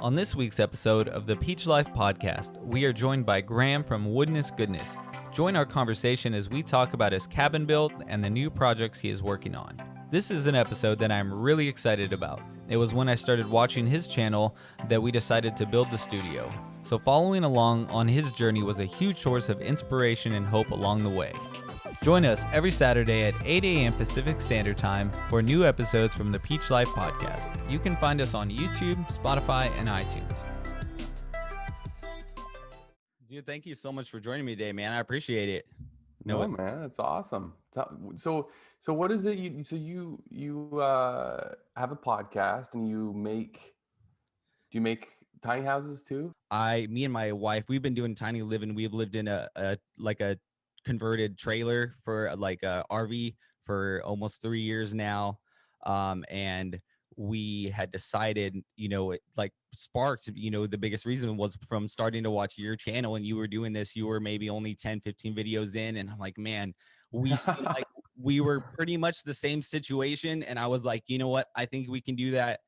On this week's episode of the Peach Life podcast, we are joined by Graeme from Woodness Goodness. Join our conversation as we talk about his cabin build and the new projects he is working on. This is an episode that I'm really excited about. It was when I started watching his channel that we decided to build the studio. So following along on his journey was a huge source of inspiration and hope along the way. Join us every Saturday at 8 a.m. Pacific Standard Time for new episodes from the Peach Life podcast. You can find us on YouTube, Spotify, and iTunes. Dude, thank you so much for joining me today, man. I appreciate it. No, man, it's awesome. So what is it? You have a podcast and do you make tiny houses too? Me and my wife, we've been doing tiny living. We've lived in a converted trailer for like a RV for almost 3 years now. And we had decided, it like sparked, the biggest reason was from starting to watch your channel, and you were doing this, you were maybe only 10, 15 videos in. And I'm like, man, we seem like we were pretty much the same situation. And I was like, you know what? I think we can do that.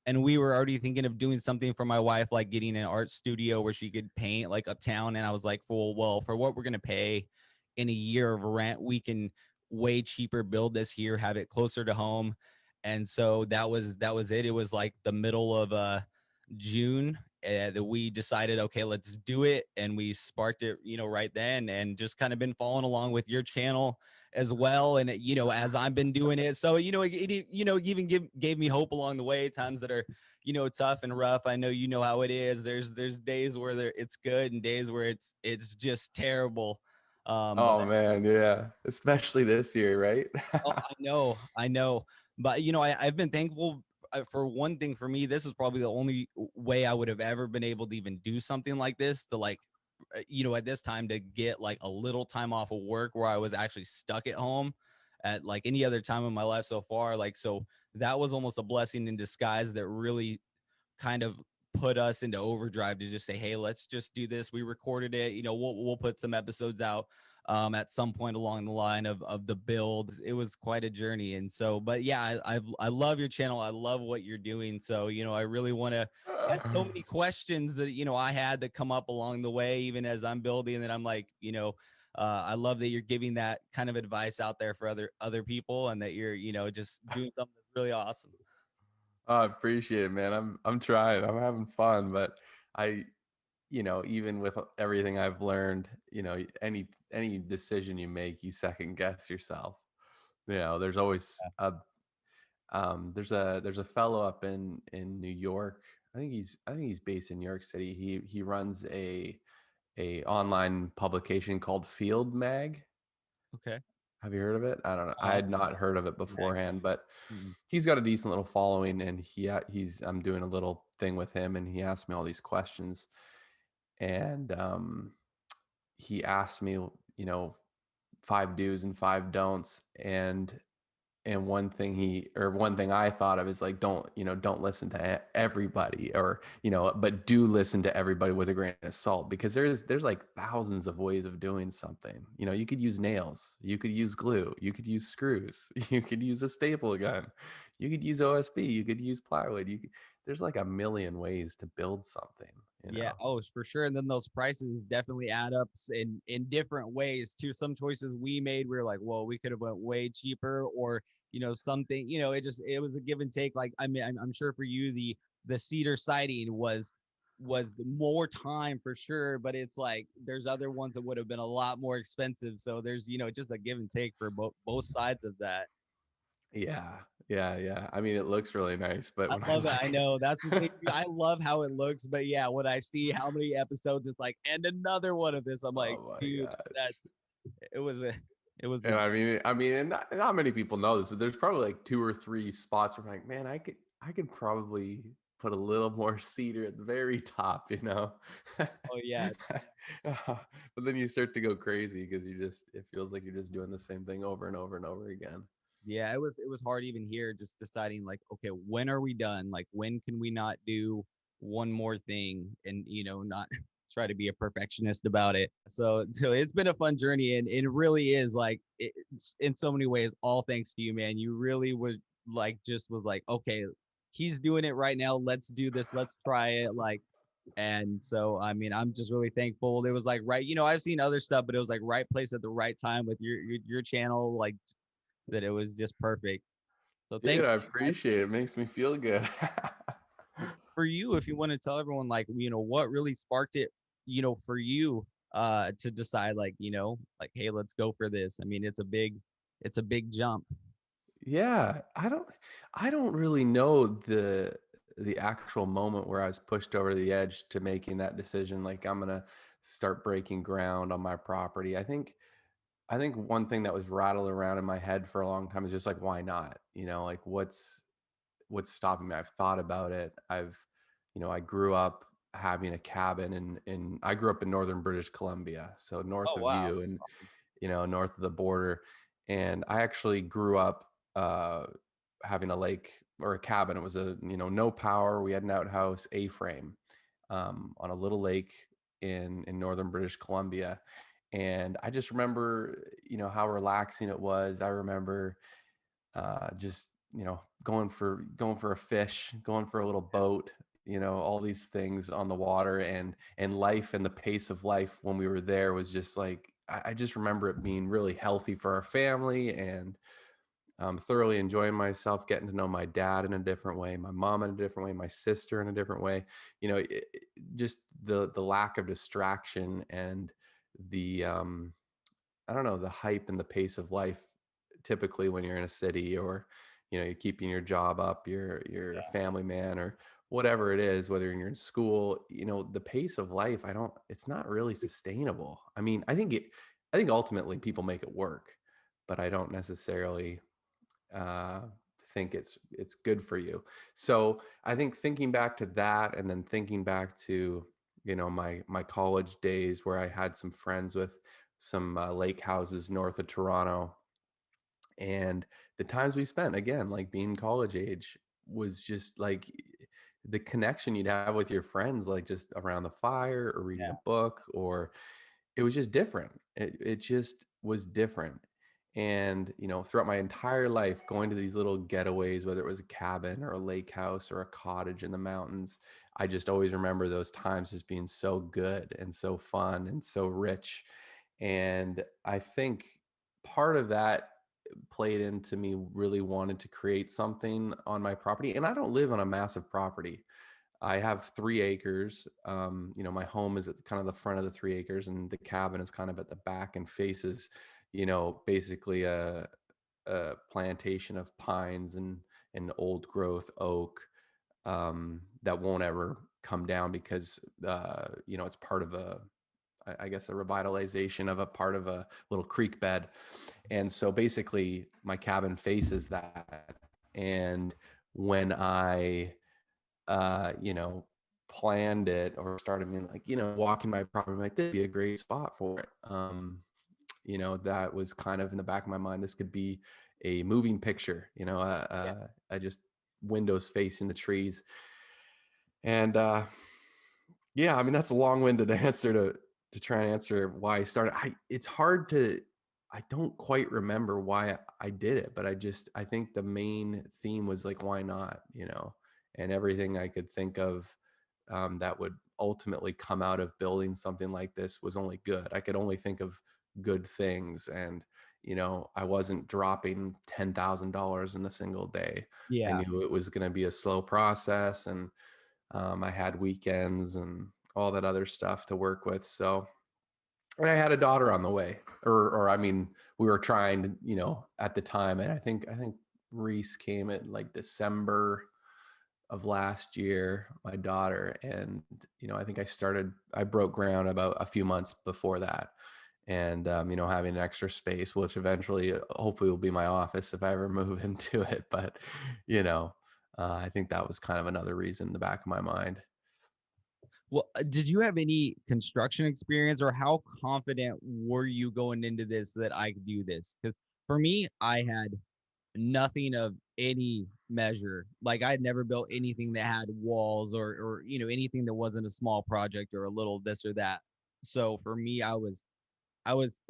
And we were already thinking of doing something for my wife, like getting an art studio where she could paint like uptown. And I was like, well, for what we're going to pay in a year of rent, we can way cheaper build this here, have it closer to home. And so that was it. It was like the middle of June that we decided, okay, let's do it. And we sparked it, right then, and just kind of been following along with your channel as well. And as I've been doing it, so it even gave me hope along the way. Times that are tough and rough. I know how it is. There's days where it's good and days where it's just terrible. Oh man, yeah, especially this year, right? Oh, I know. But I've been thankful for one thing. For me, this is probably the only way I would have ever been able to even do something like this, to like, at this time, to get like a little time off of work where I was actually stuck at home at like any other time in my life so far. Like, so that was almost a blessing in disguise that really kind of put us into overdrive to just say, hey, let's just do this. We recorded it. We'll put some episodes out at some point along the line of the build. It was quite a journey. And so, but yeah, I love your channel. I love what you're doing. So, I really want to, had so many questions that, I had to come up along the way, even as I'm building. And I'm like, I love that you're giving that kind of advice out there for other people, and that you're, just doing something that's really awesome. I appreciate it, man. I'm trying. I'm having fun, but I, even with everything I've learned, any decision you make, you second guess yourself. There's always there's a fellow up in New York. I think he's based in New York City. He runs a online publication called Field Mag. Okay. Have you heard of it? I don't know. I had not heard of it beforehand, but Mm-mm. he's got a decent little following, and I'm doing a little thing with him, and he asked me all these questions, and he asked me, 5 do's and 5 don'ts, and one thing I thought of is like, don't listen to everybody, or but do listen to everybody with a grain of salt, because there's like thousands of ways of doing something. You could use nails, you could use glue, you could use screws, you could use a staple gun, you could use OSB, you could use plywood, there's like a million ways to build something. Yeah, oh, for sure. And then those prices definitely add up in different ways too. Some choices we made, we were like, well, we could have went way cheaper, or something. It was a give and take. Like, I mean, I'm sure for you, the cedar siding was more time for sure, but it's like there's other ones that would have been a lot more expensive. So there's just a give and take for both sides of that. Yeah. I mean, it looks really nice, but I when I love it. I look, know that's the thing. I love how it looks, but yeah, when I see how many episodes, it's like, and another one of this, I'm like, oh my dude, that gosh. it was a, it was a, And I mean, and not many people know this, but there's probably like 2 or 3 spots where I'm like, man, I could probably put a little more cedar at the very top. oh yeah, But then you start to go crazy because it feels like you're just doing the same thing over and over and over again. yeah. It was hard even here, just deciding like, okay, when are we done? Like, when can we not do one more thing, and not try to be a perfectionist about it. So it's been a fun journey, and it really is like, it's in so many ways all thanks to you, man. You really was like, just was like, okay, he's doing it right now. Let's do this. Let's try it. Like, and so, I mean, I'm just really thankful. It was like, right, I've seen other stuff, but it was like right place at the right time with your channel, like that. It was just perfect. So thank Dude, I you, man. appreciate it. It makes me feel good. For you, if you want to tell everyone, like, what really sparked it, for you, to decide, like, like, hey, let's go for this. I mean, it's a big jump. Yeah, I don't really know the actual moment where I was pushed over the edge to making that decision. Like I'm gonna start breaking ground on my property. I think one thing that was rattling around in my head for a long time is just like, why not? Like what's stopping me? I've thought about it. I grew up having a cabin and I grew up in northern British Columbia, so north Oh, of wow. you and north of the border. And I actually grew up having a lake or a cabin. It was no power. We had an outhouse A-frame on a little lake in northern British Columbia. And I just remember, how relaxing it was. I remember just going for a fish, going for a little boat, all these things on the water, and life and the pace of life when we were there was just like I just remember it being really healthy for our family, and thoroughly enjoying myself, getting to know my dad in a different way, my mom in a different way, my sister in a different way. Just the lack of distraction and the I don't know, the hype and the pace of life typically when you're in a city, or you're keeping your job up, you're a family man or whatever it is, whether you're in school, the pace of life, it's not really sustainable. I mean, I think ultimately people make it work, but I don't necessarily uh think it's good for you. So I think thinking back to that, and then thinking back to my college days where I had some friends with some lake houses north of Toronto, and the times we spent, again, like being college age, was just like the connection you'd have with your friends, like just around the fire or reading a book, or it was just different. It just was different. And throughout my entire life, going to these little getaways, whether it was a cabin or a lake house or a cottage in the mountains, I just always remember those times as being so good and so fun and so rich. And I think part of that played into me really wanted to create something on my property. And I don't live on a massive property. I have 3 acres. My home is at kind of the front of the 3 acres, and the cabin is kind of at the back and faces, basically a plantation of pines and old growth oak that won't ever come down because it's part of I guess a revitalization of a part of a little creek bed. And so basically my cabin faces that. And when I planned it or started being like, walking my property, like this would be a great spot for it. That was kind of in the back of my mind. This could be a moving picture, I just windows facing the trees. And yeah, I mean, that's a long-winded answer to try and answer why I started. It's hard to, I don't quite remember why I did it, but I think the main theme was like, why not, and everything I could think of that would ultimately come out of building something like this was only good. I could only think of good things. And, I wasn't dropping $10,000 in a single day. I Yeah. knew it was going to be a slow process, and I had weekends and all that other stuff to work with. So, and I had a daughter on the way, or I mean, we were trying to, at the time, and I think Reese came in like December of last year, my daughter, and I think I broke ground about a few months before that, and having an extra space, which eventually, hopefully, will be my office if I ever move into it. But you know, I think that was kind of another reason in the back of my mind. Well, did you have any construction experience, or how confident were you going into this that I could do this? Because for me, I had nothing of any measure. Like, I had never built anything that had walls, or anything that wasn't a small project or a little this or that. So for me, I was I was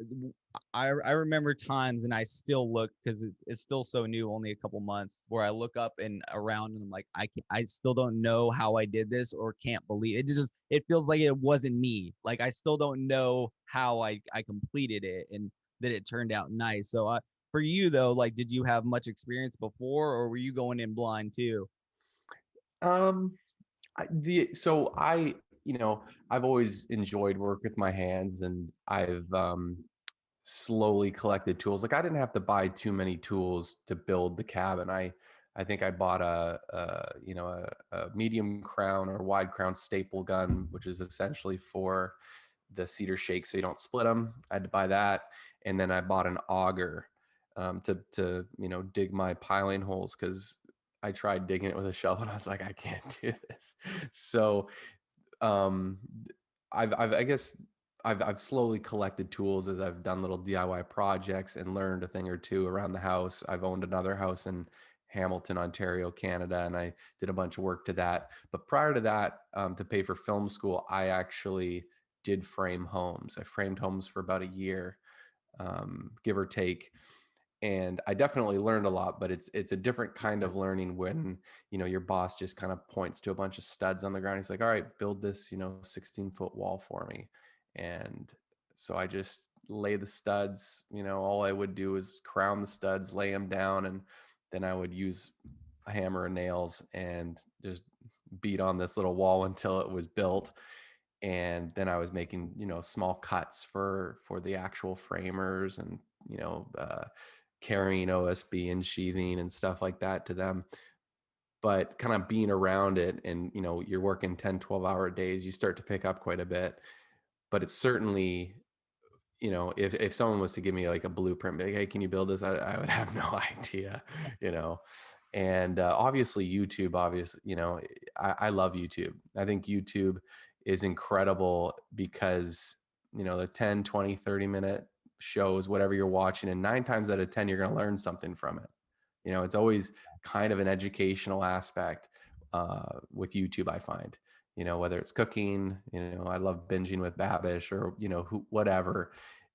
I remember times, and I still look because it's still so new, only a couple months, where I look up and around and I'm like, I still don't know how I did this or can't believe it. Just it feels like it wasn't me. Like I still don't know how I completed it and that it turned out nice. So for you though, like did you have much experience before or were you going in blind too? Um, you know, I've always enjoyed work with my hands, and I've slowly collected tools. Like I didn't have to buy too many tools to build the cabin. I think I bought a medium crown or wide crown staple gun, which is essentially for the cedar shake so you don't split them. I had to buy that, and then I bought an auger to dig my piling holes because I tried digging it with a shovel and I was like, I can't do this. So um, I guess I've slowly collected tools as I've done little DIY projects and learned a thing or two around the house. I've owned another house in Hamilton, Ontario, Canada, and I did a bunch of work to that. But prior to that, to pay for film school, I actually did frame homes. I framed homes for about a year, give or take, and I definitely learned a lot, but it's a different kind of learning when, your boss just kind of points to a bunch of studs on the ground. He's like, all right, build this, 16-foot wall for me. And so I just lay the studs, all I would do is crown the studs, lay them down, and then I would use a hammer and nails and just beat on this little wall until it was built. And then I was making, small cuts for the actual framers, and carrying OSB and sheathing and stuff like that to them. But kind of being around it, and you're working 10-12 hour days, you start to pick up quite a bit. But it's certainly, if someone was to give me like a blueprint, like, hey, can you build this, I would have no idea. you know and obviously YouTube, obviously, I love YouTube. I think YouTube is incredible because the 10, 20, 30 minute shows, whatever you're watching, and 9 times out of 10 you're going to learn something from it. It's always kind of an educational aspect with YouTube, I find. Whether it's cooking, I love binging with Babish, or whatever.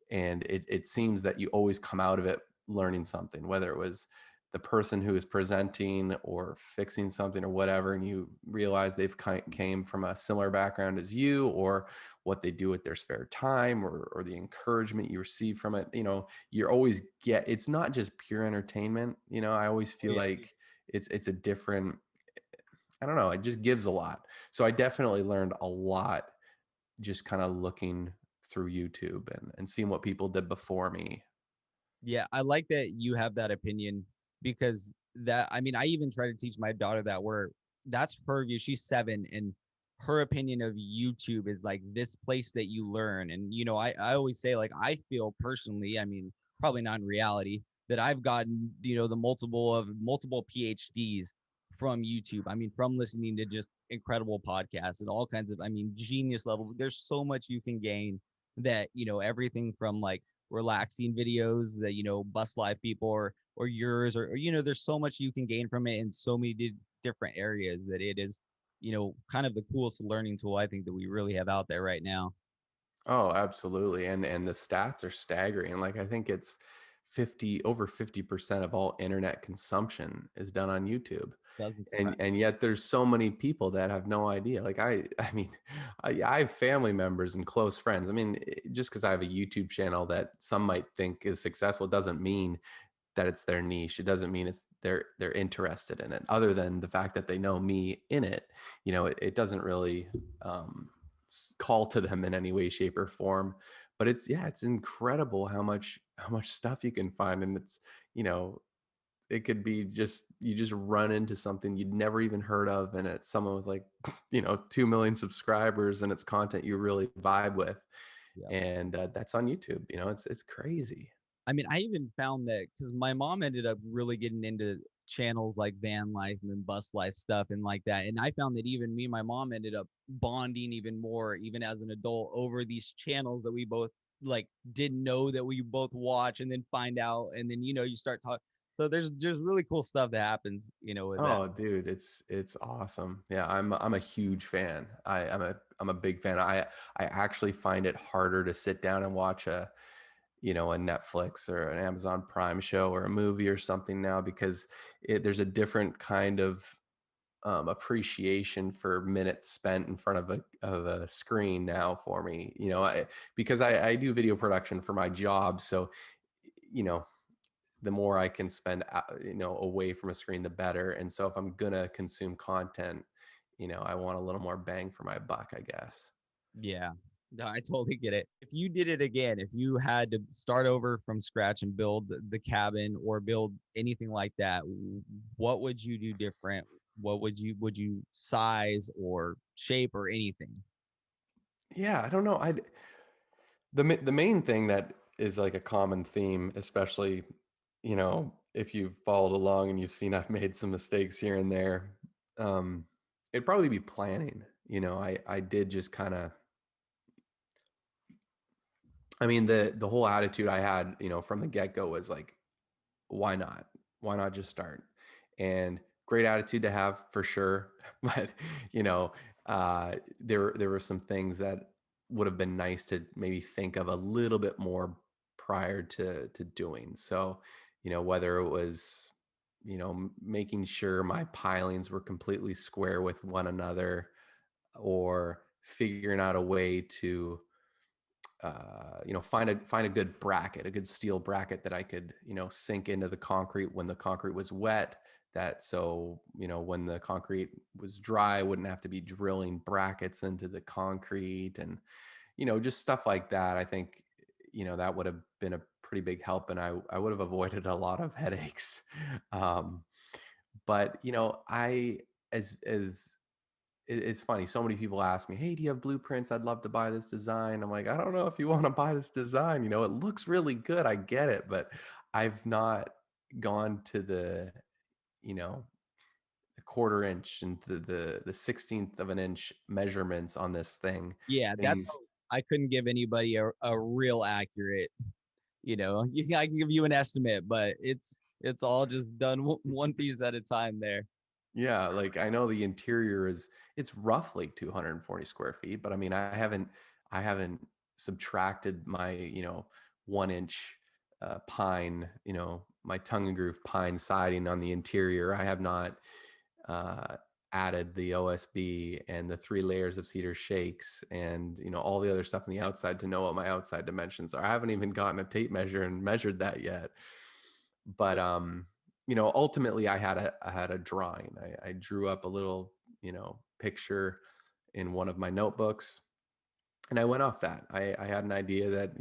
And it seems that you always come out of it learning something, whether it was the person who is presenting or fixing something or whatever, and you realize they've came from a similar background as you, or what they do with their spare time, or the encouragement you receive from it. You're always it's not just pure entertainment. I always Oh feel yeah. like it's a different, I don't know, it just gives a lot. So I definitely learned a lot just kind of looking through YouTube and seeing what people did before me. Yeah, I like that you have that opinion because that I mean, I even try to teach my daughter that where that's her view. She's 7 and her opinion of YouTube is like this place that you learn. And I always say like I feel personally, I mean, probably not in reality, that I've gotten, the multiple PhDs from YouTube. I mean, from listening to just incredible podcasts and all kinds of, I mean, genius level. There's so much you can gain that, everything from like relaxing videos that bust live people or yours or there's so much you can gain from it in so many different areas that it is kind of the coolest learning tool I think that we really have out there right now. Oh, absolutely. And the stats are staggering. Like I think it's 50% of all internet consumption is done on YouTube. Doesn't And surprise and yet there's so many people that have no idea. Like I mean, I have family members and close friends. I mean, just because I have a YouTube channel that some might think is successful doesn't mean that it's their niche. It doesn't mean it's they're interested in it, other than the fact that they know me in it. It doesn't really um, call to them in any way, shape, or form. But it's incredible how much stuff you can find, and you know it could be just you just run into something you'd never even heard of, and it's someone with like 2 million subscribers, and it's content you really vibe with, yeah. and that's on YouTube. It's crazy. I mean, I even found that because my mom ended up really getting into channels like van life and bus life stuff and like that. And I found that even me and my mom ended up bonding even more, even as an adult, over these channels that we both like didn't know that we both watch and then find out. And then, you start So there's really cool stuff that happens, with that. Oh, dude, it's awesome. Yeah, I'm a huge fan. I'm a big fan. I actually find it harder to sit down and watch a Netflix or an Amazon Prime show or a movie or something now, because there's a different kind of appreciation for minutes spent in front of a screen now for me. Because I do video production for my job, so you know the more I can spend away from a screen, the better. And so if I'm gonna consume content, I want a little more bang for my buck, I guess. Yeah. No, I totally get it. If you did it again, if you had to start over from scratch and build the cabin or build anything like that, what would you do different? What would you size or shape or anything? Yeah, I don't know. The main thing that is like a common theme, especially if you've followed along and you've seen I've made some mistakes here and there, um, it'd probably be planning. I did just kind of, I mean, the whole attitude I had, from the get go was like, why not? Why not just start? And great attitude to have for sure. But, you know, there were some things that would have been nice to maybe think of a little bit more prior to doing. So, whether it was, making sure my pilings were completely square with one another, or figuring out a way to find a good bracket, a good steel bracket that I could, sink into the concrete when the concrete was wet. That so, when the concrete was dry, I wouldn't have to be drilling brackets into the concrete, and just stuff like that. I think, that would have been a pretty big help, and I would have avoided a lot of headaches. Um, but I as it's funny. So many people ask me, "Hey, do you have blueprints? I'd love to buy this design." I'm like, I don't know if you want to buy this design. It looks really good. I get it, but I've not gone to you know, the quarter inch and the 16th of an inch measurements on this thing. Yeah, that's Things, I couldn't give anybody a real accurate, I can give you an estimate, but it's all just done one piece at a time there. yeah, like I know the interior it's roughly 240 square feet, but I mean, I haven't subtracted my, 1 inch pine, my tongue and groove pine siding on the interior. I have not uh, added the OSB and the 3 layers of cedar shakes and, all the other stuff on the outside to know what my outside dimensions are. I haven't even gotten a tape measure and measured that yet. But ultimately I had a drawing. I drew up a little, picture in one of my notebooks, and I went off that. I had an idea that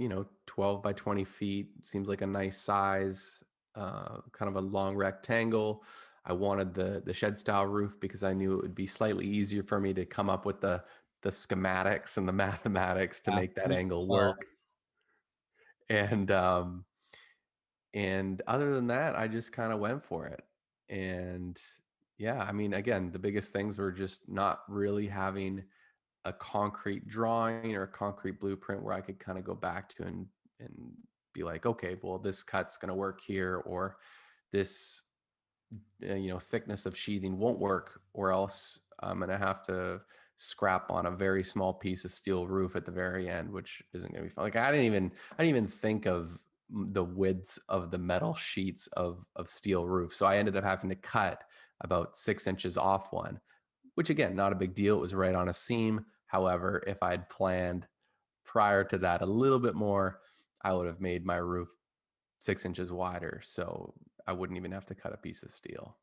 12 by 20 feet seems like a nice size, kind of a long rectangle. I wanted the shed style roof because I knew it would be slightly easier for me to come up with the schematics and the mathematics to Yeah, make that me angle as well. work. And other than that, I just kind of went for it. And yeah, I mean, again, the biggest things were just not really having a concrete drawing or a concrete blueprint where I could kind of go back to and be like, okay, well, this cut's going to work here, or this thickness of sheathing won't work, or else I'm going to have to scrap on a very small piece of steel roof at the very end, which isn't going to be fun. Like I didn't even think of the widths of the metal sheets of steel roof. So I ended up having to cut about 6 inches off one, which again, not a big deal. It was right on a seam. However, if I'd planned prior to that a little bit more, I would have made my roof 6 inches wider. So I wouldn't even have to cut a piece of steel.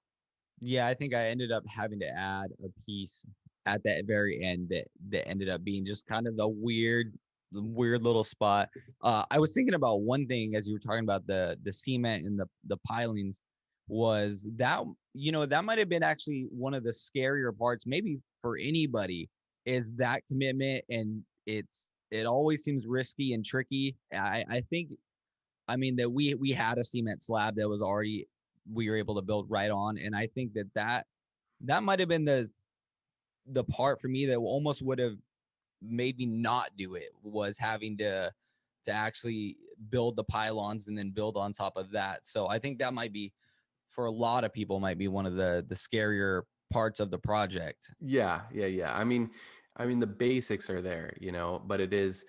Yeah, I think I ended up having to add a piece at that very end that ended up being just kind of the weird little spot. I was thinking about one thing as you were talking about the cement and the pilings, was that that might have been actually one of the scarier parts, maybe for anybody, is that commitment, and it always seems risky and tricky. I think, I mean, that we had a cement slab that was already, we were able to build right on, and I think that might have been the part for me that almost would have made me not do it, was having to actually build the pylons and then build on top of that. So I think that might be for a lot of people might be one of the scarier parts of the project. Yeah, yeah, yeah. I mean the basics are there, but it is,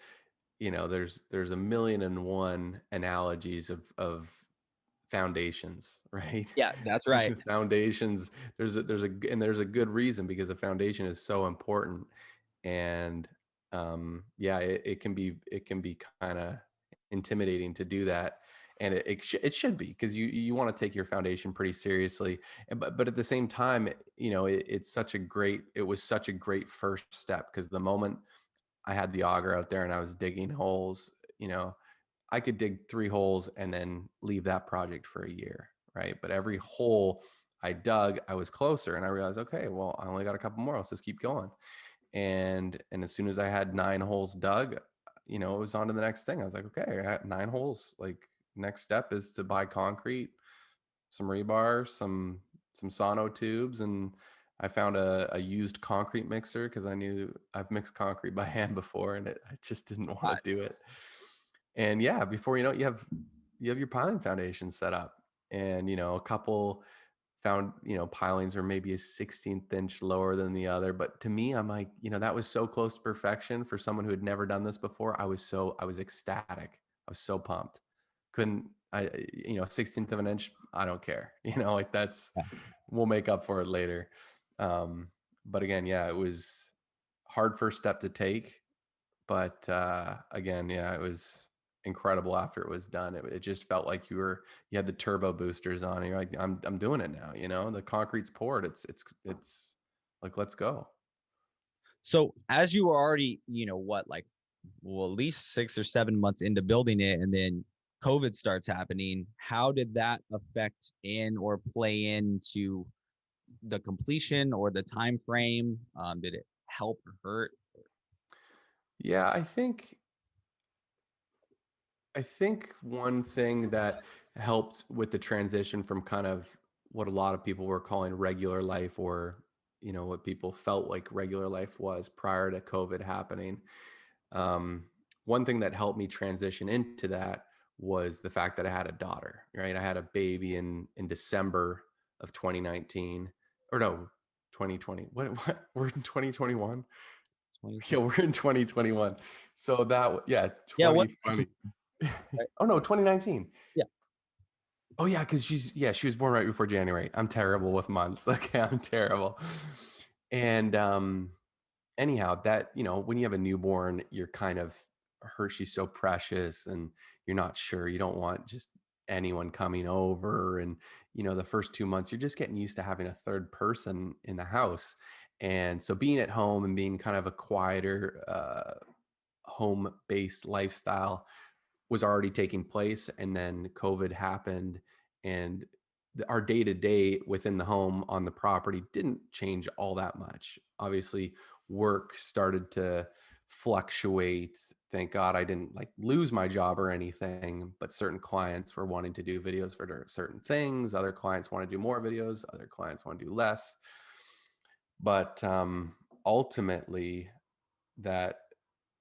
there's a million and one analogies of foundations, right? Yeah, that's right. Foundations, there's a good reason, because the foundation is so important. And yeah, it can be kind of intimidating to do that. And it should be, because you want to take your foundation pretty seriously. But at the same time, it was such a great first step, because the moment I had the auger out there and I was digging holes, I could dig 3 holes and then leave that project for a year, right? But every hole I dug, I was closer, and I realized, okay, well, I only got a couple more. Let's just keep going. And as soon as I had 9 holes dug, it was on to the next thing. I was like, okay, I got 9 holes. Like, next step is to buy concrete, some rebar, some sono tubes, and I found a used concrete mixer, because I knew I've mixed concrete by hand before, and I just didn't want to do it. And yeah, before you know it, you have your piling foundation set up, and a couple found pilings are maybe a 16th inch lower than the other, but to me, I'm like, that was so close to perfection for someone who had never done this before. I was ecstatic. I was so pumped. Couldn't I 16th of an inch, I don't care. Like, that's, Yeah. we'll make up for it later. But again, yeah, it was hard first step to take, but again, yeah, it was incredible after it was done. It just felt like you had the turbo boosters on, and you're like, I'm doing it now. The concrete's poured. It's like, let's go. So as you were already, what, like, well, at least 6 or 7 months into building it, and then COVID starts happening, how did that affect in or play into the completion or the time frame? Did it help or hurt? Yeah, I think one thing that helped with the transition from kind of what a lot of people were calling regular life, or what people felt like regular life was prior to COVID happening. Um, One thing that helped me transition into that was the fact that I had a daughter, right? I had a baby in December of 2019, or no, 2020. What we're in 2021. Yeah, 2020. we're in 2021. So yeah, Yeah, what? 2020. Right? Oh no, 2019. Yeah. Oh yeah, because she was born right before January. I'm terrible with months. Okay, I'm terrible. And anyhow, that, when you have a newborn, you're kind of her. She's so precious, and you're not sure. You don't want just anyone coming over, and the first 2 months, you're just getting used to having a third person in the house. And so being at home and being kind of a quieter, home-based lifestyle was already taking place, and then COVID happened, and our day to day within the home on the property didn't change all that much. Obviously, work started to fluctuate. Thank God I didn't like lose my job or anything, but certain clients were wanting to do videos for certain things. Other clients want to do more videos. Other clients want to do less. But ultimately, that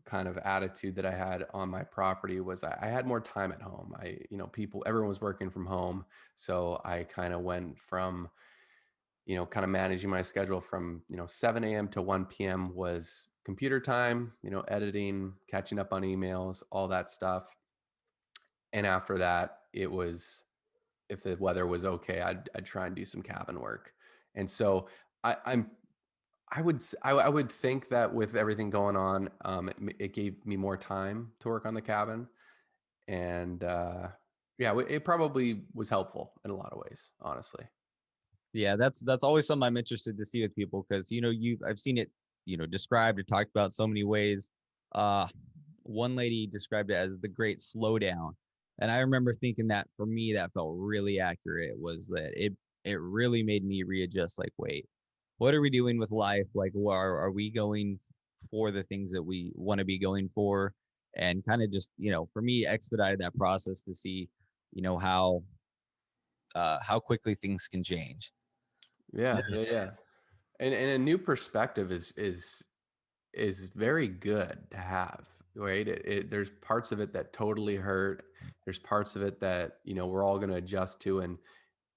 kind of attitude that I had on my property was I had more time at home. Everyone was working from home. So I kind of went from, kind of managing my schedule from, 7 a.m. to 1 p.m. was computer time, editing, catching up on emails, all that stuff. And after that, it was, if the weather was okay, I'd try and do some cabin work. And so I, I'm I would think that with everything going on, it gave me more time to work on the cabin, and yeah, it probably was helpful in a lot of ways, honestly. Yeah, that's always something I'm interested to see with people, because I've seen it, described or talked about so many ways. Uh One lady described it as the great slowdown. And I remember thinking that for me that felt really accurate, was that it really made me readjust, like, wait, what are we doing with life? Like, are we going for the things that we want to be going for? And kind of just, for me, expedited that process to see, how quickly things can change. So, Yeah, yeah, yeah. And a new perspective is very good to have, right? There's parts of it that totally hurt. There's parts of it that we're all going to adjust to,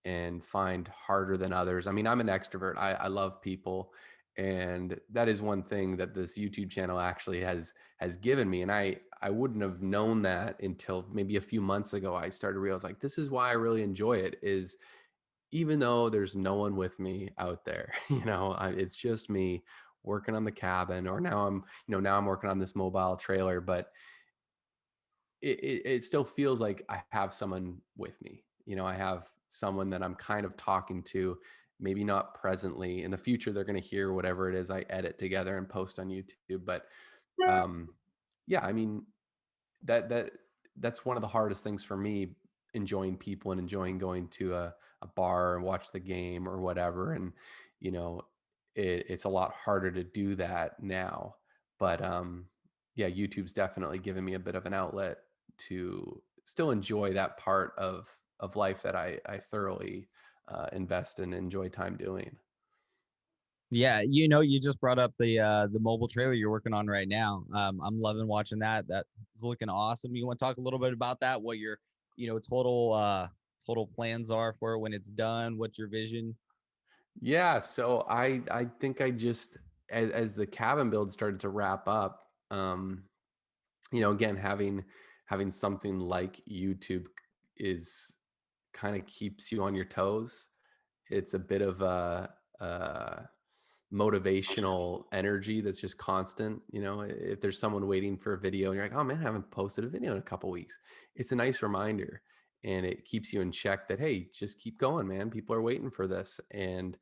and find harder than others. I mean, I'm an extrovert. I love people, and that is one thing that this YouTube channel actually has given me. And I wouldn't have known that until maybe a few months ago. I started to realize like this is why I really enjoy it, is even though there's no one with me out there, it's just me working on the cabin, or now I'm working on this mobile trailer, but it still feels like I have someone with me. I have someone that I'm kind of talking to, maybe not presently. In the future, they're going to hear whatever it is I edit together and post on YouTube. But um, yeah, I mean, that that's one of the hardest things for me, enjoying people and enjoying going to a bar and watch the game or whatever. And you know it's a lot harder to do that now, but yeah, YouTube's definitely given me a bit of an outlet to still enjoy that part of life that I thoroughly invest and enjoy time doing. Yeah, you just brought up the mobile trailer you're working on right now. I'm loving watching that. That is looking awesome. You want to talk a little bit about that? What your, total plans are for it when it's done? What's your vision? Yeah, so I think I just, as the cabin build started to wrap up, again, having something like YouTube is kind of keeps you on your toes. It's a bit of a motivational energy that's just constant. If there's someone waiting for a video and you're like, oh man, I haven't posted a video in a couple weeks, it's a nice reminder, and it keeps you in check that, hey, just keep going, man, people are waiting for this. And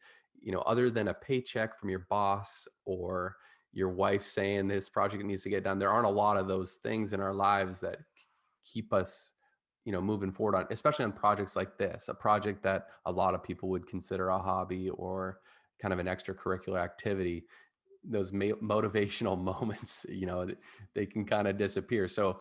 other than a paycheck from your boss or your wife saying this project needs to get done, there aren't a lot of those things in our lives that keep us moving forward, on especially on projects like this, a project that a lot of people would consider a hobby or kind of an extracurricular activity. Those motivational moments, they can kind of disappear. So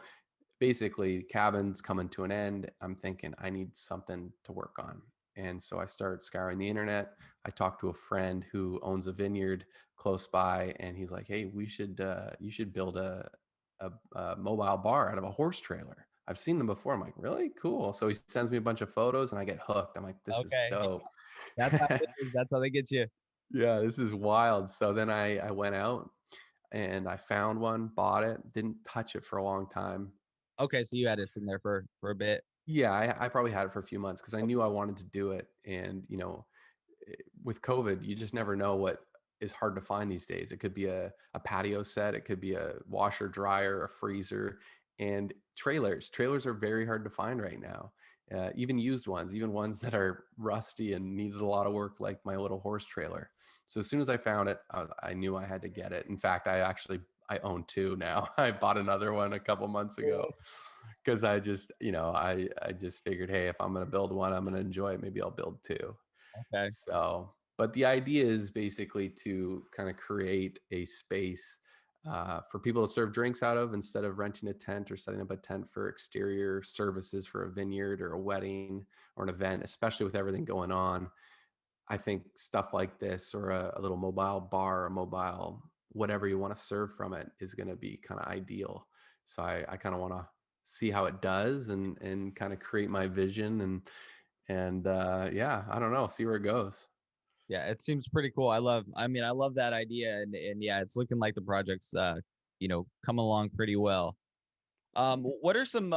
basically, cabin's coming to an end. I'm thinking I need something to work on. And so I started scouring the internet. I talked to a friend who owns a vineyard close by, and he's like, hey, you should build a mobile bar out of a horse trailer. I've seen them before. I'm like, really cool. So he sends me a bunch of photos and I get hooked. I'm like, this is Okay, dope. that's how it is. That's how they get you. Yeah, this is wild. So then I went out and I found one, bought it, didn't touch it for a long time. Okay, so you had it sitting there for a bit. Yeah, I probably had it for a few months because I Okay. knew I wanted to do it. And, with COVID, you just never know what is hard to find these days. It could be a patio set, it could be a washer, dryer, a freezer, and trailers. Trailers are very hard to find right now. Even used ones, even ones that are rusty and needed a lot of work, like my little horse trailer. So as soon as I found it, I knew I had to get it. In fact, I own two now. I bought another one a couple months ago Cool. because I just figured, hey, if I'm gonna build one, I'm gonna enjoy it. Maybe I'll build two. Okay. So, but the idea is basically to kind of create a space for people to serve drinks out of, instead of renting a tent or setting up a tent for exterior services for a vineyard or a wedding or an event, especially with everything going on. I think stuff like this, or a little mobile bar, a mobile whatever you want to serve from it, is going to be kind of ideal. So I kind of want to see how it does, and kind of create my vision, and yeah, I don't know, see where it goes. Yeah, it seems pretty cool. I love that idea, and yeah, it's looking like the project's coming along pretty well. What are some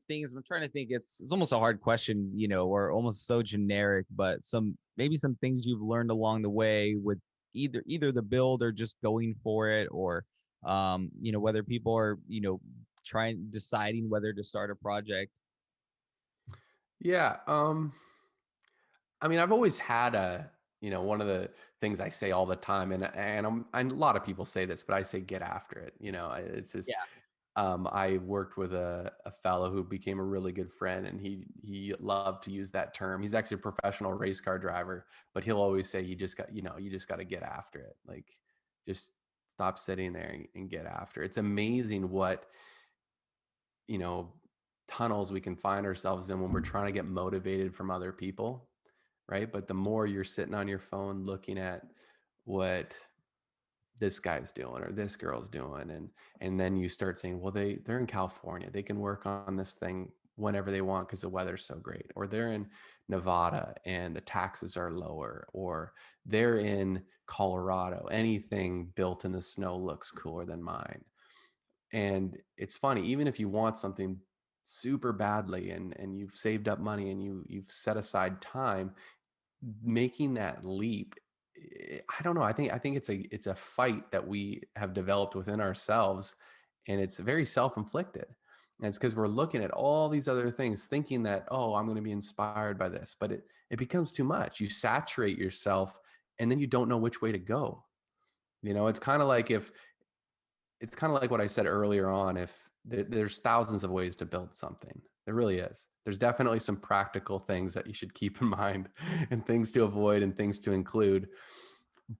things? I'm trying to think. It's almost a hard question, or almost so generic, but maybe some things you've learned along the way with either the build or just going for it, or whether people are, deciding whether to start a project. Yeah. I mean, I've always had one of the things I say all the time, and a lot of people say this, but I say get after it. It's just, Yeah. I worked with a fellow who became a really good friend, and he loved to use that term. He's actually a professional race car driver, but he'll always say, you just got to get after it. Like, just stop sitting there and get after it. It's amazing what, you know, tunnels we can find ourselves in when we're trying to get motivated from other people, right? But the more you're sitting on your phone looking at what this guy's doing or this girl's doing, and then you start saying, well, they're in California, they can work on this thing whenever they want because the weather's so great, or they're in Nevada and the taxes are lower, or they're in Colorado. Anything built in the snow looks cooler than mine. And it's funny, even if you want something super badly and you've saved up money and you've set aside time, making that leap, I don't know, I think it's a fight that we have developed within ourselves, and it's very self-inflicted. And it's because we're looking at all these other things thinking that, oh, I'm going to be inspired by this, but it becomes too much. You saturate yourself and then you don't know which way to go. It's kind of like if it's kind of like what I said earlier on. If there's thousands of ways to build something, there really is. There's definitely some practical things that you should keep in mind and things to avoid and things to include.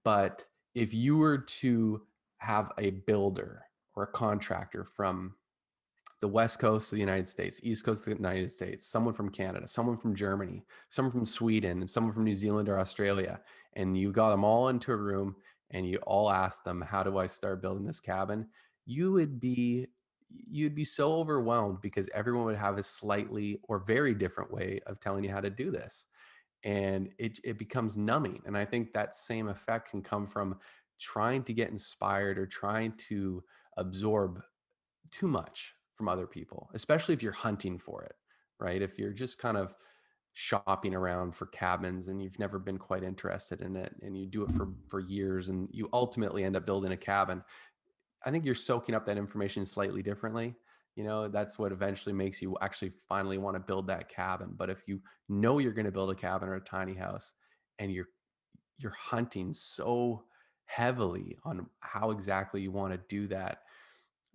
But if you were to have a builder or a contractor from the West Coast of the United States, East Coast of the United States, someone from Canada, someone from Germany, someone from Sweden, and someone from New Zealand or Australia, and you got them all into a room and you all asked them, how do I start building this cabin? You would be you'd be so overwhelmed because everyone would have a slightly or very different way of telling you how to do this. And it becomes numbing. And I think that same effect can come from trying to get inspired or trying to absorb too much from other people, especially if you're hunting for it, right? If you're just kind of shopping around for cabins and you've never been quite interested in it and you do it for years and you ultimately end up building a cabin, I think you're soaking up that information slightly differently. That's what eventually makes you actually finally want to build that cabin. But if you know you're going to build a cabin or a tiny house and you're hunting so heavily on how exactly you want to do that,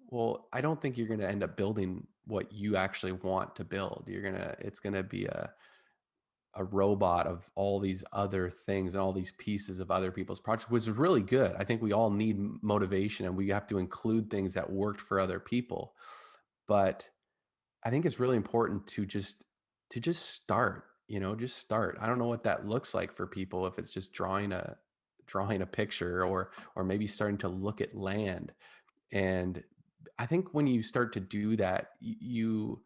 well, I don't think you're going to end up building what you actually want to build. It's going to be a robot of all these other things and all these pieces of other people's projects, which is really good. I think we all need motivation and we have to include things that worked for other people. But I think it's really important to just start, just start. I don't know what that looks like for people, if it's just drawing a picture or maybe starting to look at land. And I think when you start to do that, your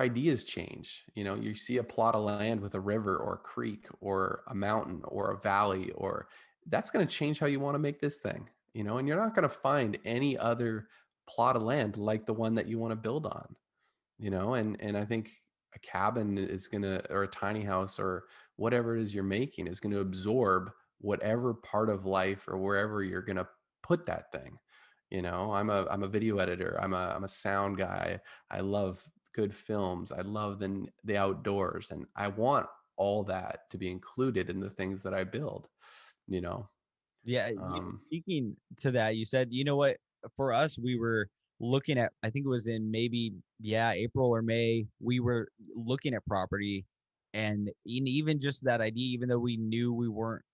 ideas change. You see a plot of land with a river or a creek or a mountain or a valley, or that's going to change how you want to make this thing. And you're not going to find any other plot of land like the one that you want to build on. And I think a cabin is going to, or a tiny house or whatever it is you're making, is going to absorb whatever part of life or wherever you're going to put that thing. I'm a video editor. I'm a sound guy. I love good films. I love the outdoors, and I want all that to be included in the things that I build. You know, Yeah, um, speaking to that, you said, you know what, for us, we were looking at, I think it was in maybe, yeah, April or May, we were looking at property, and even just that idea, even though we knew we weren't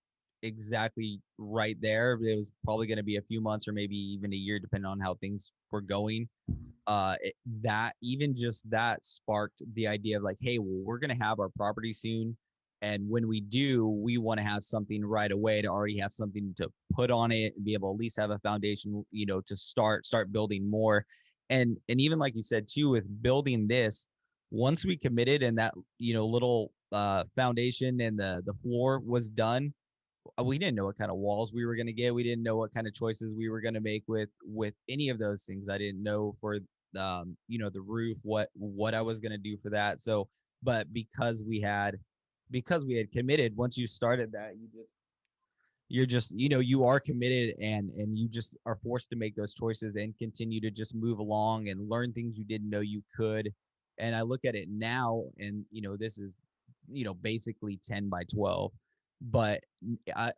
exactly right there, it was probably going to be a few months or maybe even a year, depending on how things were going. That even just that sparked the idea of like, hey, well, we're going to have our property soon, and when we do, we want to have something right away, to already have something to put on it and be able to at least have a foundation, to start building more. And even like you said too, with building this, once we committed and that little foundation and the floor was done, we didn't know what kind of walls we were going to get. We didn't know what kind of choices we were going to make with any of those things. I didn't know for the roof, what I was going to do for that. So, but because we had committed, once you started that, you're just you are committed, and you just are forced to make those choices and continue to just move along and learn things you didn't know you could. And I look at it now, and this is basically 10 by 12, but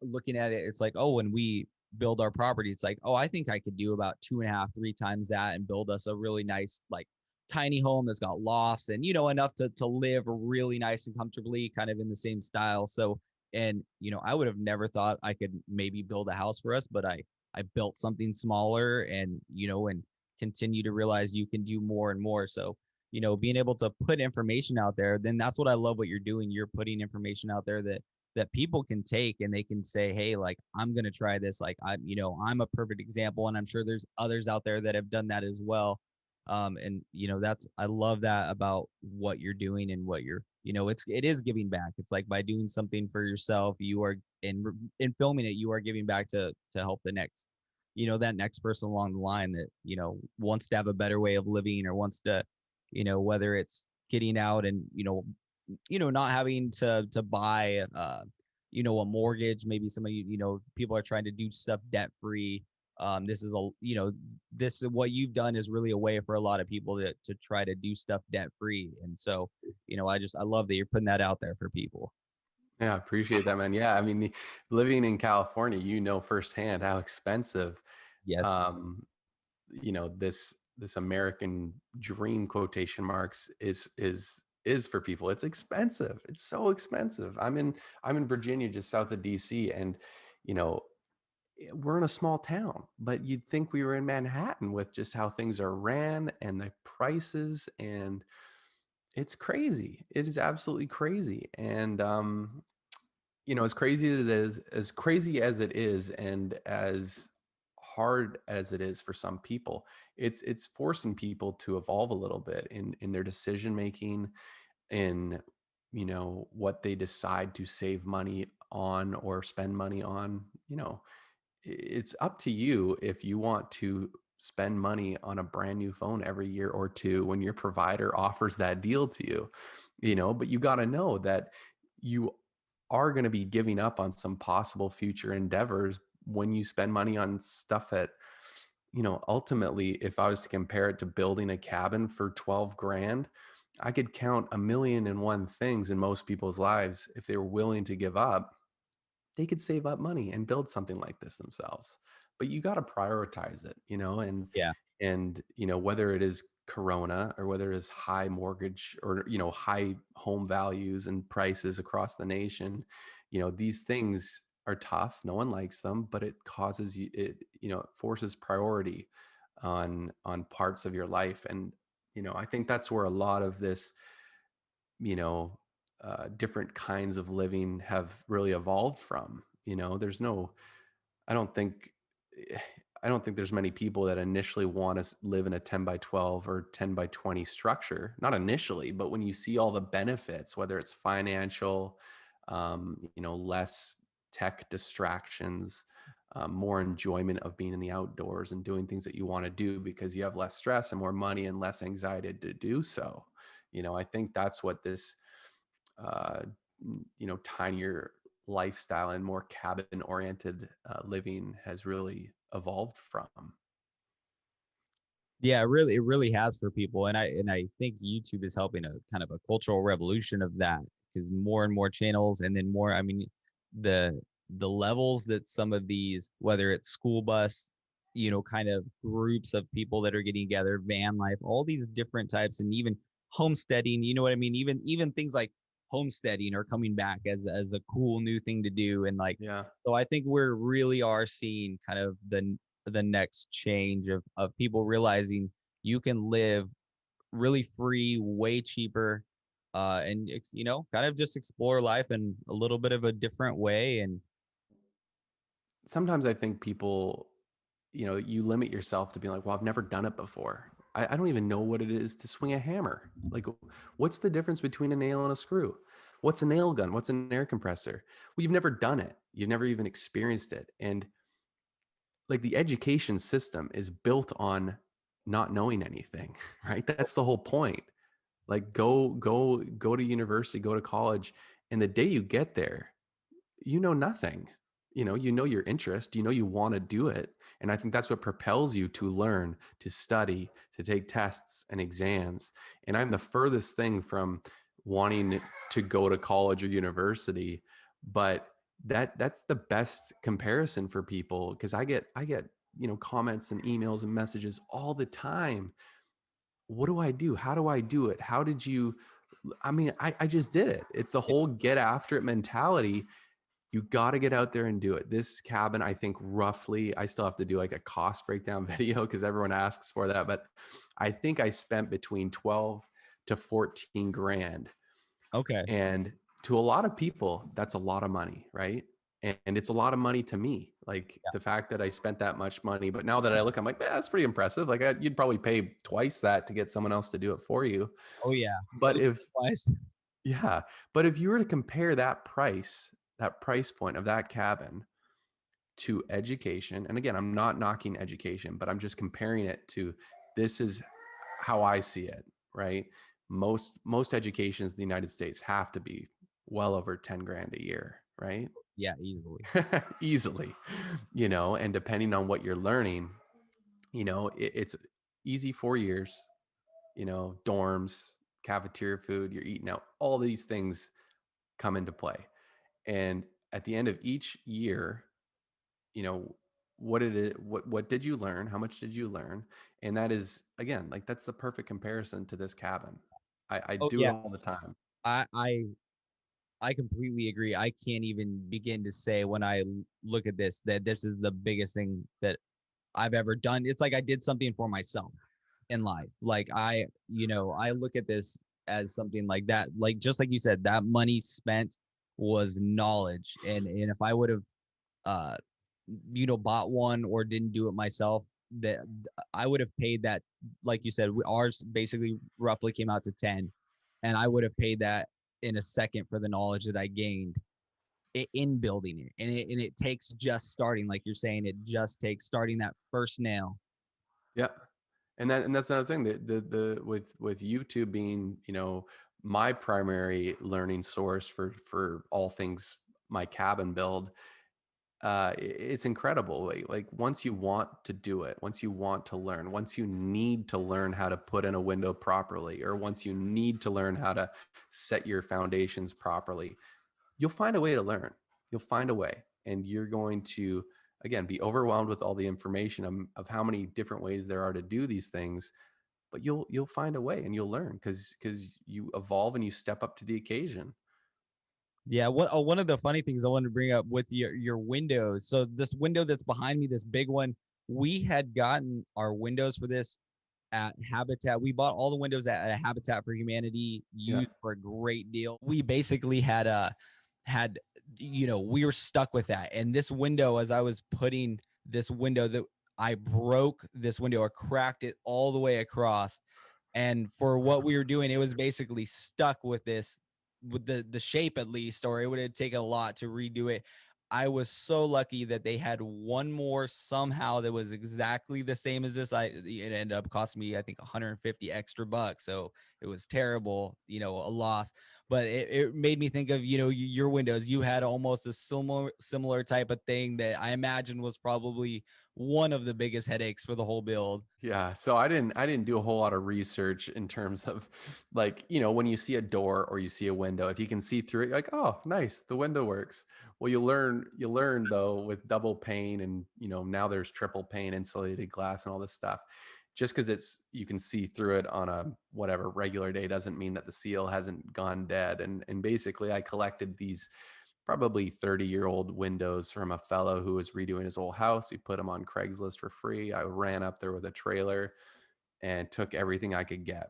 looking at it, it's like, oh, when we build our property, it's like, oh, I think I could do about 2.5 3 times that and build us a really nice, like, tiny home that's got lofts and enough to live really nice and comfortably, kind of in the same style. So, and I would have never thought I could maybe build a house for us, but I built something smaller, and continue to realize you can do more and more. So, being able to put information out there, then that's what I love what you're doing. You're putting information out there that people can take, and they can say, hey, like, I'm going to try this. Like, I'm a perfect example, and I'm sure there's others out there that have done that as well. And that's, I love that about what you're doing and what you're, it is giving back. It's like by doing something for yourself, you are in filming it, you are giving back to help the next, that next person along the line that, wants to have a better way of living, or wants to, whether it's getting out and, not having to buy a mortgage. Maybe some of people are trying to do stuff debt free. This is a this what you've done is really a way for a lot of people to try to do stuff debt free. And so, I love that you're putting that out there for people. Yeah, I appreciate that, man. Yeah, I mean, living in California, firsthand how expensive, Yes. um, this American dream, quotation marks, is for people. It's expensive. It's so expensive. I'm in Virginia, just south of DC, and you know, we're in a small town, but you'd think we were in Manhattan with just how things are ran and the prices, and it's crazy. It is absolutely crazy. And as crazy as it is, and as hard as it is for some people, it's forcing people to evolve a little bit in their decision making, in what they decide to save money on or spend money on. It's up to you if you want to spend money on a brand new phone every year or two when your provider offers that deal to you. But you got to know that you are going to be giving up on some possible future endeavors when you spend money on stuff that, ultimately, if I was to compare it to building a cabin for 12 grand, I could count a million and one things in most people's lives. If they were willing to give up, they could save up money and build something like this themselves. But you got to prioritize it, Yeah. and whether it is corona, or whether it is high mortgage, or high home values and prices across the nation, these things are tough. No one likes them, but it causes you, it forces priority on parts of your life. And I think that's where a lot of this, you know different kinds of living have really evolved from. There's no I don't think I don't think there's many people that initially want to live in a 10 by 12 or 10 by 20 structure. Not initially, but when you see all the benefits, whether it's financial, less tech distractions, more enjoyment of being in the outdoors and doing things that you want to do because you have less stress and more money and less anxiety to do so. I think that's what this uh, tinier lifestyle and more cabin oriented living has really evolved from. Yeah, it really has for people. And I think YouTube is helping a kind of a cultural revolution of that, because more and more channels, and then more, I mean, the the levels that some of these, whether it's school bus, kind of groups of people that are getting together, van life, all these different types, and even homesteading, you know what I mean? Even things like homesteading are coming back as a cool new thing to do. And like, Yeah. so I think we're really are seeing kind of the next change of people realizing you can live really free, way cheaper, and kind of just explore life in a little bit of a different way. And Sometimes I think people, you limit yourself to being like, well, I've never done it before. I don't even know what it is to swing a hammer. Like, what's the difference between a nail and a screw? What's a nail gun? What's an air compressor? Well, you've never done it. You've never even experienced it. And like, the education system is built on not knowing anything, right? That's the whole point. Like, go to university, go to college, and the day you get there, nothing. You know your interest, you want to do it. And I think that's what propels you to learn, to study, to take tests and exams. And I'm the furthest thing from wanting to go to college or university, but that's the best comparison for people, because I get comments and emails and messages all the time. What do I do? How do I do it? How did you? I mean, I just did it. It's the whole get after it mentality. You got to get out there and do it. This cabin, I think roughly, I still have to do like a cost breakdown video because everyone asks for that. But I think I spent between 12 to 14 grand. okay. And to a lot of people, that's a lot of money, right? And it's a lot of money to me. Like Yeah. the fact that I spent that much money, but now that I look, I'm like, man, that's pretty impressive. Like you'd probably pay twice that to get someone else to do it for you. Oh yeah. But At if, least. yeah, but if you were to compare that price point of that cabin to education, and again, I'm not knocking education, but I'm just comparing it to, this is how I see it, right? Most educations in the United States have to be well over 10 grand a year, right? Yeah, easily. Easily, and depending on what you're learning, it's easy 4 years, dorms, cafeteria food, you're eating out, all these things come into play. And at the end of each year, you know, what did you learn? How much did you learn? And that is, again, like that's the perfect comparison to this cabin. I Oh do it yeah. all the time. I I I completely agree. I can't even begin to say when I look at this that this is the biggest thing that I've ever done. It's like I did something for myself in life. Like I look at this as something like that. Like just like you said, that money spent was knowledge. And if I would have uh bought one or didn't do it myself, that I would have paid that, like you said, ours basically roughly came out to 10, and I would have paid that in a second for the knowledge that I gained in building it. And it takes just starting, like you're saying, it just takes starting that first nail. Yeah. And that's another thing, that with YouTube being, my primary learning source for all things my cabin build. It's incredible. Like once you want to do it, once you want to learn, once you need to learn how to put in a window properly, or once you need to learn how to set your foundations properly, you'll find a way to learn. You'll find a way, and you're going to, again, be overwhelmed with all the information of how many different ways there are to do these things. But you'll find a way, and you'll learn because you evolve and you step up to the occasion. Yeah, one of the funny things I wanted to bring up with your windows. So this window that's behind me, this big one, we had gotten our windows for this at Habitat. We bought all the windows at Habitat for Humanity, Yeah, used for a great deal. We basically had we were stuck with that. And this window, as I was putting this window, that I broke this window or cracked it all the way across. And for what we were doing, it was basically stuck with this, with the shape at least, or it would have taken a lot to redo it. I was so lucky that they had one more somehow that was exactly the same as this. It ended up costing me, I think, 150 extra bucks. So it was terrible, a loss. But it made me think of, your windows. You had almost a similar type of thing that I imagine was probably one of the biggest headaches for the whole build. yeah. So I didn't do a whole lot of research in terms of, like, when you see a door or you see a window, if you can see through it, you're like, oh, nice, the window works. Well, you learn though, with double pane, and now there's triple pane insulated glass and all this stuff. Just because you can see through it on a whatever regular day doesn't mean that the seal hasn't gone dead. And basically, I collected these probably 30-year-old windows from a fellow who was redoing his old house. He put them on Craigslist for free. I ran up there with a trailer and took everything I could get.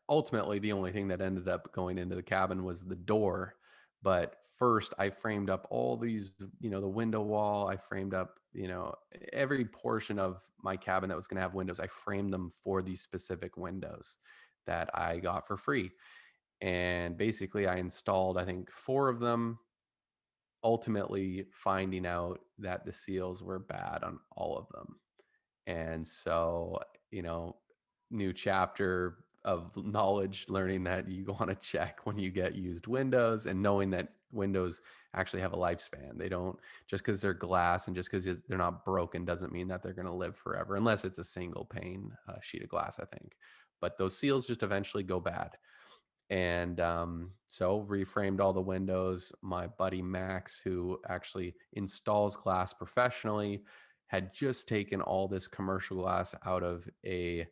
Ultimately, the only thing that ended up going into the cabin was the door. But first, I framed up all these, the window wall. I framed up, every portion of my cabin that was going to have windows. I framed them for these specific windows that I got for free. And basically, I installed, I think, four of them, ultimately finding out that the seals were bad on all of them. And so, you know, new chapter of knowledge, learning that you want to check when you get used windows, and knowing that windows actually have a lifespan. They don't, just because they're glass and just because they're not broken doesn't mean that they're going to live forever, unless it's a single pane sheet of glass, I think. But those seals just eventually go bad. And so reframed all the windows. My buddy Max, who actually installs glass professionally, had just taken all this commercial glass out of a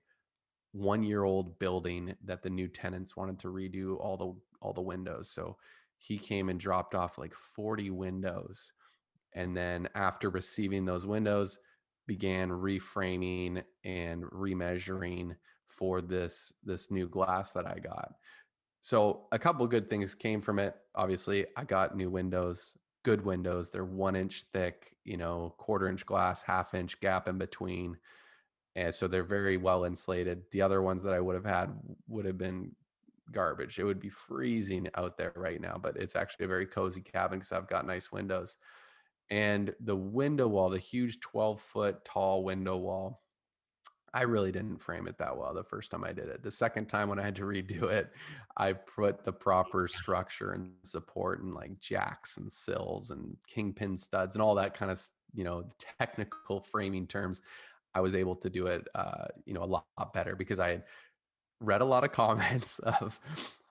1 year old building that the new tenants wanted to redo all the windows. So he came and dropped off like 40 windows, and then after receiving those windows, began reframing and remeasuring for this new glass that I got. So a couple of good things came from it. Obviously, I got new windows. good windows. They're 1 inch thick, quarter-inch glass, half-inch gap in between, and so they're very well insulated. The other ones that I would have had would have been garbage. It would be freezing out there right now, but it's actually a very cozy cabin because I've got nice windows. And the window wall, the huge 12-foot tall window wall, I really didn't frame it that well the first time I did it. The second time when I had to redo it, I put the proper structure and support and like jacks and sills and kingpin studs and all that kind of, technical framing terms. I was able to do it, a lot better because I had read a lot of comments of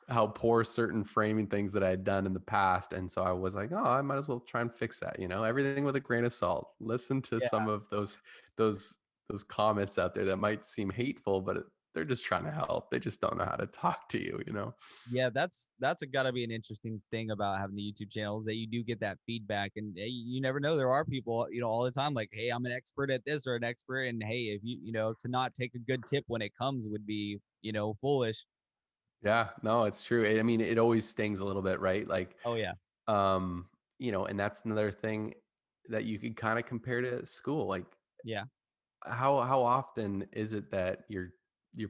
how poor certain framing things that I had done in the past. And so I was like, oh, I might as well try and fix that, everything with a grain of salt. Listen to Yeah. some of those those comments out there that might seem hateful, but they're just trying to help. They just don't know how to talk to you. Yeah, that's gotta be an interesting thing about having the YouTube channel is that you do get that feedback, and you never know. There are people, all the time, like, "Hey, I'm an expert at this or an expert," and hey, if to not take a good tip when it comes would be, foolish. Yeah, no, it's true. I mean, it always stings a little bit, right? Like, Oh yeah, um, and that's another thing that you could kind of compare to school. Like, yeah, how often is it that your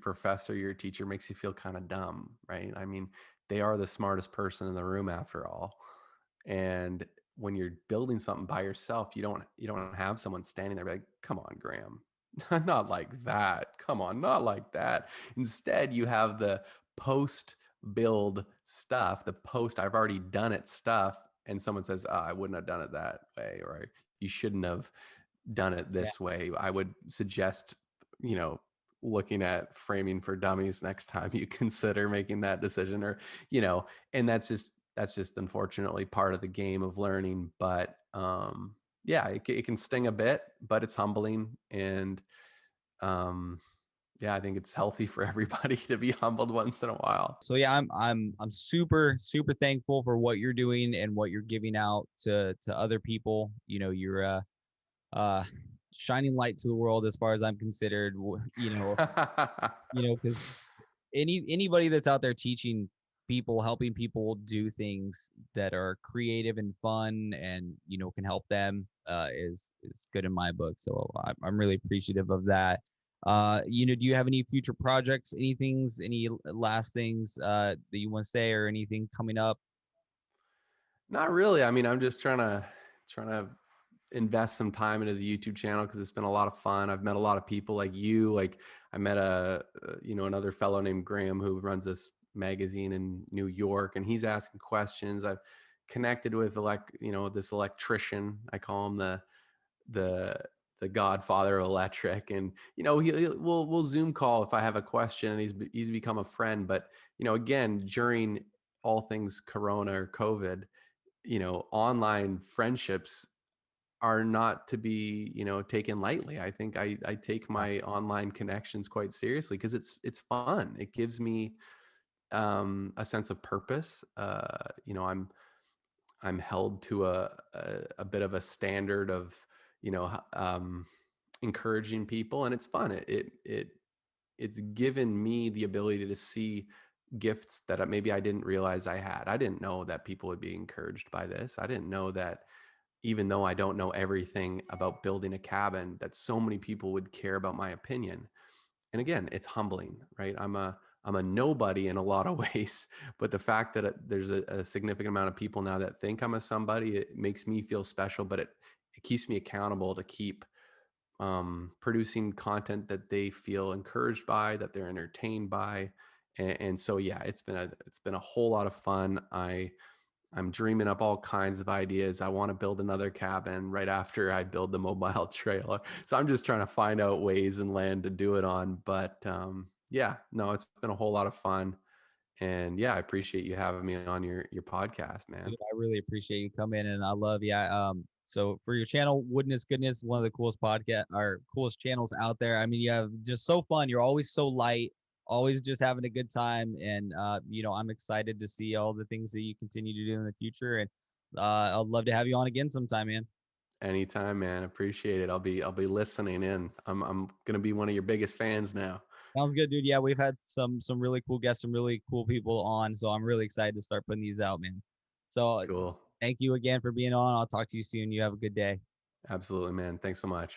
professor, your teacher makes you feel kind of dumb, right? I mean, they are the smartest person in the room after all. And when you're building something by yourself, you don't have someone standing there like, come on, Graham. Not like that. Come on, not like that. Instead, you have the post build stuff, the post I've already done it stuff, and someone says, I wouldn't have done it that way, or you shouldn't have done it yeah, this way. I would suggest, you know, looking at framing for dummies next time you consider making that decision, or, and that's just unfortunately part of the game of learning. But yeah, it can sting a bit, but it's humbling. And um, yeah, I think it's healthy for everybody to be humbled once in a while. so yeah, I'm super super thankful for what you're doing and what you're giving out to other people. You're uh shining light to the world as far as I'm considered. Because anybody that's out there teaching people, helping people do things that are creative and fun and can help them is good in my book. So I'm really appreciative of that. Do you have any future projects, any last things that you want to say, or anything coming up? Not really. I mean, I'm just trying to invest some time into the YouTube channel because it's been a lot of fun. I've met a lot of people like you. Like, I met another fellow named Graeme who runs this magazine in New York, and he's asking questions. I've connected with this electrician. I call him the the godfather of electric, and we'll Zoom call if I have a question, and he's become a friend. But again, during all things Corona or COVID, online friendships are not to be, taken lightly. I think I take Yeah, my online connections quite seriously because it's fun. It gives me a sense of purpose. I'm held to a bit of a standard of, encouraging people, and it's fun. It's given me the ability to see gifts that maybe I didn't realize I had. I didn't know that people would be encouraged by this. I didn't know that, even though I don't know everything about building a cabin, that so many people would care about my opinion. And again, it's humbling, right? I'm a nobody in a lot of ways, but the fact that there's a significant amount of people now that think I'm a somebody, it makes me feel special. But it keeps me accountable to keep producing content that they feel encouraged by, that they're entertained by. And so yeah, it's been a whole lot of fun. I'm dreaming up all kinds of ideas. I want to build another cabin right after I build the mobile trailer. So I'm just trying to find out ways and land to do it on. But yeah, no, it's been a whole lot of fun. And yeah, I appreciate you having me on your podcast, dude, man. I really appreciate you coming, and I love you. So for your channel, Woodness Goodness, one of the coolest podcast or coolest channels out there. I mean, you have just so fun. You're always so light, always just having a good time, and I'm excited to see all the things that you continue to do in the future. And I'd love to have you on again sometime, man. Anytime, man. Appreciate it. I'll be listening in. I'm gonna be one of your biggest fans now. Sounds good, dude. Yeah, we've had some really cool guests, some really cool people on, so I'm really excited to start putting these out, man. So Cool. Thank you again for being on. I'll talk to you soon. You have a good day. Absolutely, man. Thanks so much.